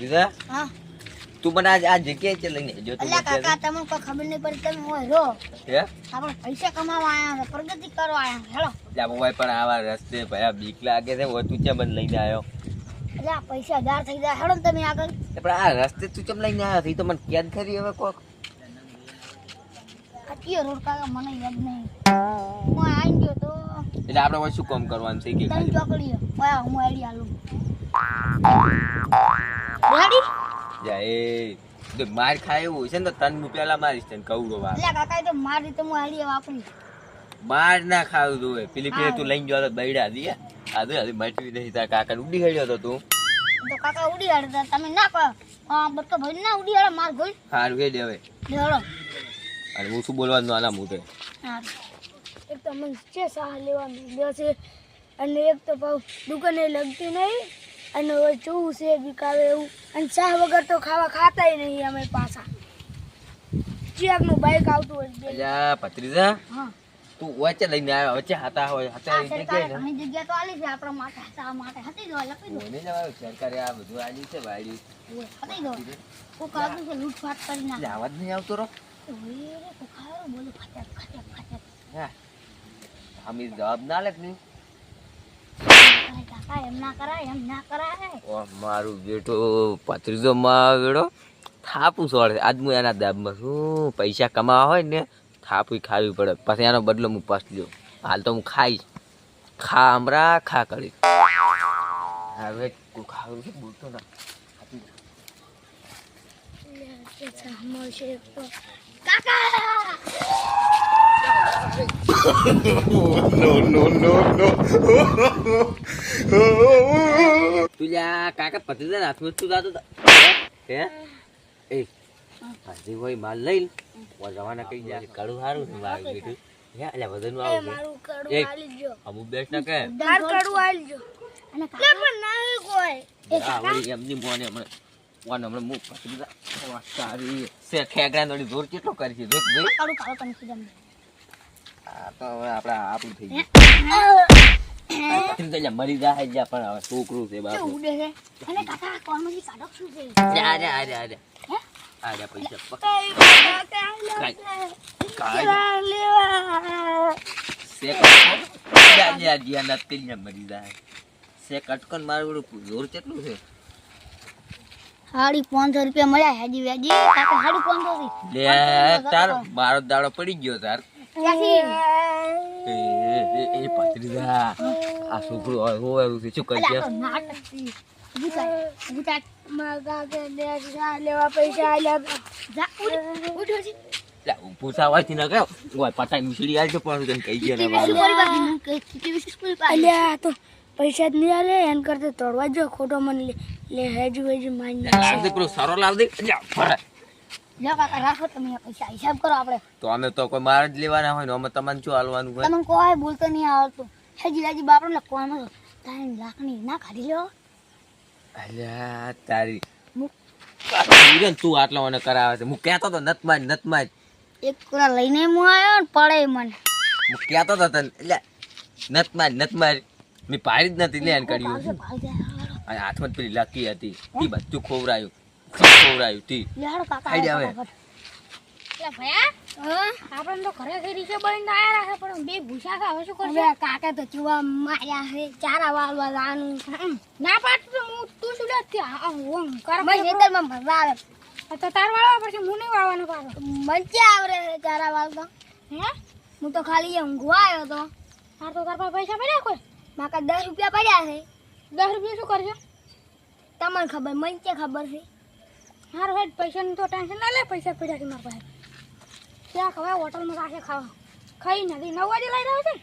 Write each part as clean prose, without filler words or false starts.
ભત્રીજા હા તું મને આ જગ્યાએ છે લઈને જો તું અલ્યા કાકા તમને કોઈ ખબર નહીં પડી તમે હોય રો હે આપણે પૈસા કમાવા આયા છે પ્રગતિ કરવા આયા છે હેલો લા મોબાઈલ પણ આવા રસ્તે ભયા બીક લાગે છે ઓ તું ચમ લઈને આવ્યો અલ્યા પૈસા 1000 થઈ જાય હેલો તમે આગળ પણ આ રસ્તે તું ચમ લઈને આવ્યો થી તો મને કેદ કરી હવે કોક કયો રોડ કાકા મને યાદ નહીં હું આઈ ગયો તો એટલે આપણે હવે શું કામ કરવાનું છે કે તને ખાલી ચોકડીઓ વાહ હું આઈડિયા આલું રેડી જા એ જો માર ખાય એવું છે ને તો તન હું પેલા મારીશ તને કહું રો વાત અલ્યા કાકા એ તો મારી તો હું આઈડિયા વાપરી માર ના ખાવું જોવે પેલી પેલી તું લઈને ગયો તો બૈડા દી આ તો હજી મટવી નહીં તાર કાકા ઉડી ગયો તો તું તો કાકા ઉડી હાડતા તમે ના કહો બટકો ભાઈ ના ઉડી હાડે માર ગોલ હારું એ દેવે લેવડો અને હું શું બોલવાનું આના મોઢે હા એક તો મને છે સાહ લેવા માંગ્યો છે અને એક તો પાછું દુકાને લગતી નહીં અને હવે જોવું છે વિકાવે એવું અને ચા વગર તો ખાવા ખાતાય નહીં અમે પાછા ચિયાકનું બાઈક આવતું હોય છે. અલ્યા ભત્રીજા હા તું વચ્ચે લઈને આવ્યો વચ્ચે હતા હોય હતા આ એ સરકારે જગ્યાએ ને ઘણી જગ્યા તો આલી છે આપણા માટે ચા માટે હતી દો લખી દો મને જવાય સરકારે આ બધું આલ્યું છે વાડ્યું હતી દો કોઈ કાગળ છે લૂંટફાટ કરી એટલે નાખે આવાજ નહીં આવતો રો ઓય રે તો ખારો બોલું ફાટક ફાટક ફાટક હા આમી જવાબ ના લે નહીં અરે કાકા એમ ના કરાય ઓ મારું બેટો ભત્રીજો માં વેડો થાપું સોળે આજ હું એના દાબમાં શું પૈસા કમાવા હોય ને થાપું ખાવી પડે પછી એનો બદલો હું પાસ લ્યો હાલ તો હું ખાઈશ ખા હમરા ખા કરી હવે ખાવું છે બોલતો ના તું લ્યા કાકા ભત્રીજા હાથમાં તું જાતો હે એ હાજી હોય માલ લઈ ઓ જવાના કઈ જાય કડું સારું છે મારું બેટું હે અલ્યા વજન આવું મારું કડું એક આલી જો અમુક બેસ ના કે માર કડું આલી જો અને કાકા પણ ના કોઈ એ આ વળી એમની મોને હમણાં મુક ભત્રીજા ઓ સારી સે ખેગડા નડી જોર કેટલો કરી છે દેખ ભાઈ કડું કાળો તને કીધું આ તો હવે આપડા આપણું થઈ ગયું ભત્રીજા મરી જાય જ્યાં પણ હવે છોકરું છે કે બાપુ ઉડે છે અને કાકા કોણમાંથી કાઢો શું છે જા જા જા જા હે આ જા પૈસા સાડી 500 રૂપિયા મળ્યા હેજી વેજી કાકા સાડી 500 થી તાર મારો દાડો પડી ગયો તાર ક્યાંથી એ ભત્રીજા આ છોકરું હોવાનું છે શું કરી અલ્યા તો નાટક થી ગુટા માગા કે લેવા પૈસા આલ્યા જા ઉઠો છે પૂછાવાથી ના કયો પટાઈ મીસડી આવી પણ કહી ગયા અલ્યા તો પૈસા જ નહીં આલે એન કરતા તોડવા જો ખોટો મને લે હેજી વેજી માની પેલો સારો લાવ દે જા કાકા રાખો તમે પૈસા હિસાબ કરો આપણે તો અમે તો કોઈ માર જ લેવાના હોય ને અમે તમને શું હાલવાનું હોય તમને કોઈ બોલતો નહીં આવડતું હેજી વેજી બાપરો ને કોણ તારી લાકડી ના કાઢી લ્યો અલ્યા તારી તું આટલો મને કરાવે છે હું કહેતો તો નત માર એક કોરા લઈને હું આવ્યો ને પડે મને હું કહેતો તો તને એટલે નત માર મેં પાડી જ નથી લે એને કર્યું અને હાથમાં પેલી લકી હતી તી બધું ખોવરાયું તી લેહાડો કાકા આઈડિયા આવે એટલે ભયા આપણે તો ઘરે ઘરે છે બળીને આયા રાખે પણ બે ભૂસા ખા હવે શું કરશે કાકા તો ચુવા માર્યા હે ચારા વાળવા જાનું ના પાડ તો હું તું શું લે હું કર ભાઈ ખેતરમાં ભરવા આવે તો તાર વાળવા પડશે હું નહીં વાળવાનો પાછો મંચે આવરે ચારા વાળવા હે હું તો ખાલી ઊંઘવા આવ્યો તો તાર તો તાર પાસે પૈસા પડ્યા કોઈ માકા 10 રૂપિયા પડ્યા છે 10 રૂપિયા શું કરશે તમને ખબર મંચે ખબર છે હાર હેડ પૈસાનું તો ટેન્શન ના લે પૈસા પડ્યા છે મારા પાસે ત્યાં ખવાય હોટલમાં રાખે ખાવા ખાઈ નથી 9 વાગે લઈ રહ્યો છે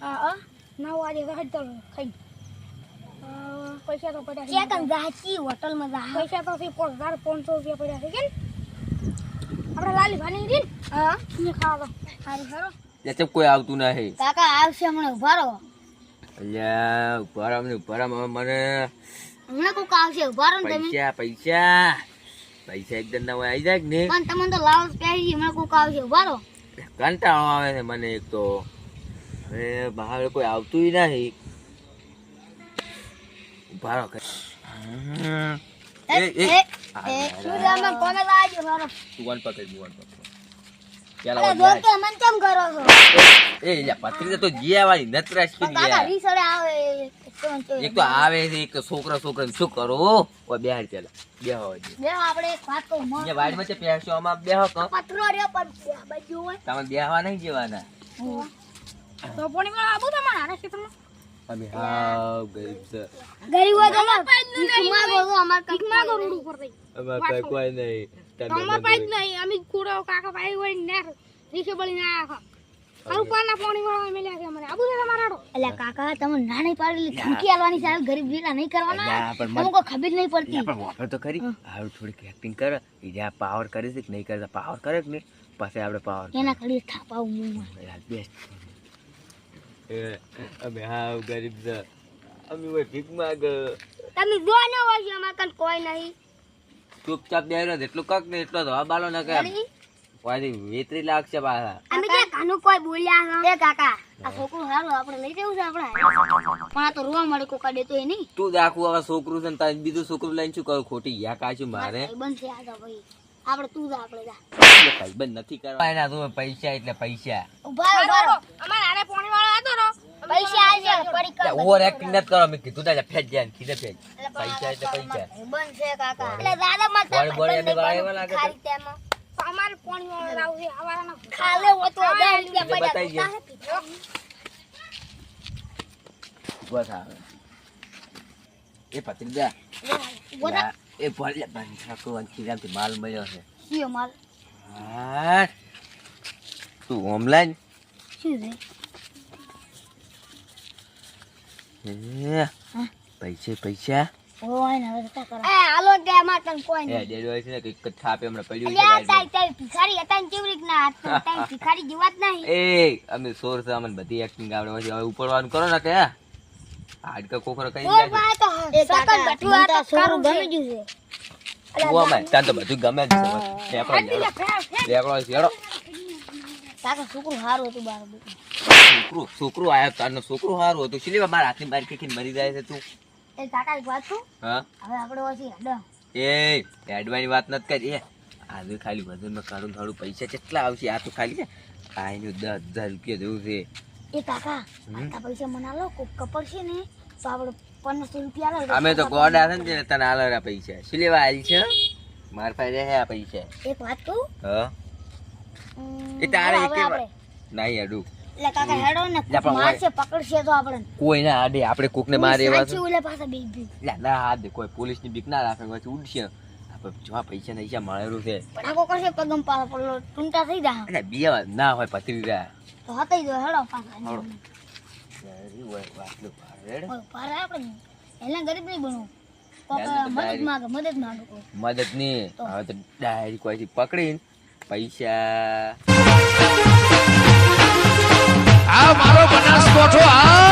હા 9 વાગે તો હેડ તો ખાઈ પૈસા તો પડ્યા છે કેકન જાચી હોટલમાં જા પૈસા તો 4500 રૂપિયા પડ્યા છે કે આપણે લાલી ભાની રીન હા ને ખાવા હારું હારું એટલે કોઈ આવતું નહીં કાકા આવશે હમણાં ઉભા રહો અલ્યા ઉભા મને હમણાં કોક આવશે ઉભા રહો ને તમે પૈસા એકદમ ના હોય આવી જાય ને પણ તમને તો લાવ પહેરી હમણાં કોક આવશે ઉભા રહો કંટાળો આવે છે મને એક તો હવે બહાર કોઈ આવતું નહીં ઉભા રહો શું રામન કોને લાગ્યો મારો તું વન પકડ પેલા અરે દોસ્ત કે મન કેમ કરો છો એ લ્યા પત્રી તો જીયાવાળી નતરાશ કરી કાકા રીસડે આવે એક તો આવે છે એક તો છોકરા છોકરાને શું કરો ઓય બેહાડ પેલા બેહો બે આપણે એક વાત કહું મન જે વાડ માં છે પેસો આમાં બેહો કો પથરો રહ્યો પણ બાજુ હોય તમે બેહવા નહીં જેવાના તો પોણી માં આબુ તમારે આને ક્ષેત્રમાં અમે હાવ ગરીબ છે ગરીબ હોય તો માંગો અમાર કીકમાં રોડ ઉપર થઈ અમાર કોઈ નહીં તમાર પાઈ નહીં અમે કુડો કાકા પાઈ હોય ને રીસે બળીને આયા ખરું પાના પોણી વાળા મેલ્યા છે મને આબુ છે તમારાડો એટલે કાકા તમે નાની પાડેલી ધમકી આલવાની સાહેબ ગરીબ વેલા નહીં કરવાના તમને કોઈ ખબર નહીં પડતી પણ વાપર તો ખરી હાવ થોડીક એક્ટિંગ કરે એ જ્યાં પાવર કરે છે કે નહીં કરતા પાવર કરે કે નહીં પછી આપણે પાવર એના ખાલી થાપાવું મુંમાં બેસ્ટ અમે હાવ ગરીબ છે અમે ઓય ભીખ માંગ તમે જો ન હોય અમાર કન કોઈ નહીં ચૂપચાપ બેહરો એટલું કક ને એટલો તો બાલો ન કે વાડી વેતરી લાગશે પાછા અમે કે કાનું કોઈ બોલ્યા એ કાકા આ છોકરું હારું આપણે લઈ જવું છે આપણે પણ આ તો રોવા મળે કોકા દેતો એ નહીં તું દાખવું હવે છોકરું છે ને તારે બીજું છોકરું લઈને શું કરું ખોટી યા કાચું મારે બંધ છે આ તો ભાઈ આપણે તું જા આપણે જા ભાઈ બંધ નથી કરવા એના તો પૈસા એટલે પૈસા ઉભા ઉભા અમાર આને પોણી વાળો આતો રો પૈસા આવી જાય પડી કર ઓવર એક્ટિંગ નથી કરો મેં કીધું તા ફેજ જાય ને કીધે ફેજ પૈસા એટલે પૈસા બંધ છે કાકા એટલે દાદા મત બોડી બોડી અમે વાળેવા લાગે છે અમાર પોણી વાળો રાવ છે આવાના ખાલે હો તો 10 રૂપિયા પડ્યા બસ આવે એ પત્રીજા એ ભલે બંધ થાકો અંકીરામથી માલ મળ્યો છે કયો માલ હા તું ઓનલાઈન શું છે પૈસે પૈસા ઓય ને હવે શું કરો એ હાલો કે અમાર તન કોઈ એ નહીં ડેડ હોય છે ને કે થાપે હમણાં પડ્યું અલ્યા છે તાઈ તાઈ ભિખારી હતા ને કેવી રીતના હાથ તાઈ ભિખારી જીવાત નહીં એ અમે સોર છે અમને બધી એક્ટિંગ આવડે છે હવે ઉપરવાનું કરો ને કે હાડકા કોકરો કઈ ઓય જાય ભાઈ તો સકન બટુ આ તો સારું ગમી ગયું છે ઓ માય તાન તો બધું ગમે જ છે લેકડો છેડો કાકા છોકરું હારું હતું બાર છોકરું આયા તારનો છોકરું હારું હતું શીલી મારા હાથની બાર કેકીને મરી જાય છે તું એ કાકા એક વાત કહું હા હવે આપણે ઓછી હડ એ એડવાની વાત નથી કરી એ આજે ખાલી વજનમાં કાઢું થોડું પૈસા કેટલા આવશે આ તો ખાલી છે કાંઈનું 10,000 રૂપિયા જેવું છે એ કાકા આ પૈસા મના લો કોક કપડ છે ને તો આપણે 500 રૂપિયા લે અમે તો ગોડા છે ને તને આલરા પૈસા શું લેવા આલી છે માર પાસે હે આ પૈસા એક વાત કહું હા એ તારે હવે એક આપણે નહીં અડું એટલે કાકા હેડો ને લે પણ મારશે પકડશે તો આપણે કોઈ ના આડે આપણે કોકને મારે એવા સાચી ઓલે પાસે બે બે લે ના હાથ કોઈ પોલીસની બીક ના રાખે પછી ઉડશે આપણે જો પૈસા નહીં મળેલું છે પણ આકો કરશે પગમ પાછો પડલો ટૂંટા થઈ જા એટલે બે ના હોય પતરી રહ્યા તો હતાઈ જો હેડો પાછા મદદ પારે આપણે એના ગરીબ નહીં બનવું મદદ માંગે ની હવે તો ડાયરી કોઈ પકડીને પૈસા આ મારો બનાસકોઠો આ